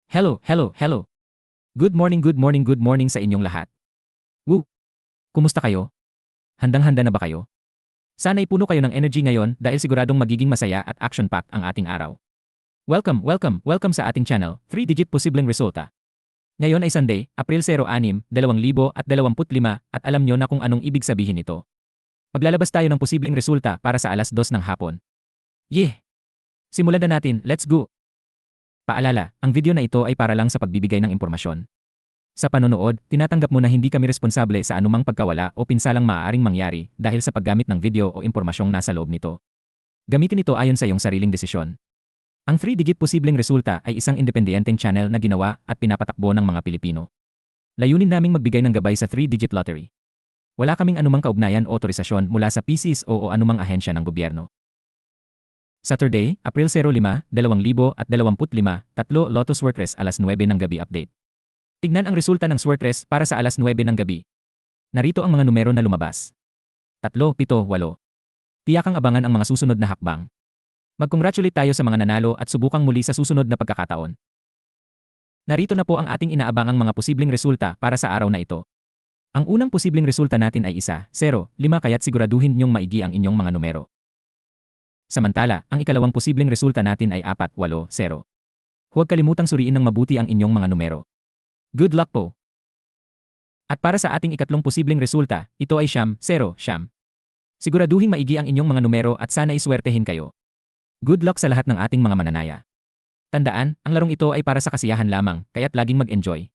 Hello, hello, hello. Good morning sa inyong lahat. Woo! Kumusta kayo? Handang-handa na ba kayo? Sana'y puno kayo ng energy ngayon dahil siguradong magiging masaya at action-packed ang ating araw. Welcome sa ating channel, 3-digit posibleng resulta. Ngayon ay Sunday, April 06, 2025 at alam nyo na kung anong ibig sabihin nito. Maglalabas tayo ng posibleng resulta para sa alas 2 ng hapon. Yeah! Simulan na natin, let's go! Paalala, ang video na ito ay para lang sa pagbibigay ng impormasyon. Sa panonood, tinatanggap mo na hindi kami responsable sa anumang pagkawala o pinsalang maaaring mangyari dahil sa paggamit ng video o impormasyong nasa loob nito. Gamitin ito ayon sa iyong sariling desisyon. Ang 3-digit posibleng resulta ay isang independenteng channel na ginawa at pinapatakbo ng mga Pilipino. Layunin naming magbigay ng gabay sa 3-digit lottery. Wala kaming anumang kaugnayan o otorisasyon mula sa PCSO o anumang ahensya ng gobyerno. Saturday, April 05, 2025, 3 Lotus Swertres alas 9 ng gabi update. Tignan ang resulta ng Swertres para sa alas 9 ng gabi. Narito ang mga numero na lumabas. 3, 7, 8. Tiyakang abangan ang mga susunod na hakbang. Mag-congratulate tayo sa mga nanalo at subukang muli sa susunod na pagkakataon. Narito na po ang ating inaabangang mga posibleng resulta para sa araw na ito. Ang unang posibleng resulta natin ay 1, 0, 5 kaya't siguraduhin niyong maigi ang inyong mga numero. Samantala, ang ikalawang posibleng resulta natin ay 4, 8, 0. Huwag kalimutang suriin ng mabuti ang inyong mga numero. Good luck po! At para sa ating ikatlong posibleng resulta, ito ay 0, 0. Siguraduhin maigi ang inyong mga numero at sana iswertehin kayo. Good luck sa lahat ng ating mga mananaya. Tandaan, ang larong ito ay para sa kasiyahan lamang, kaya't laging mag-enjoy.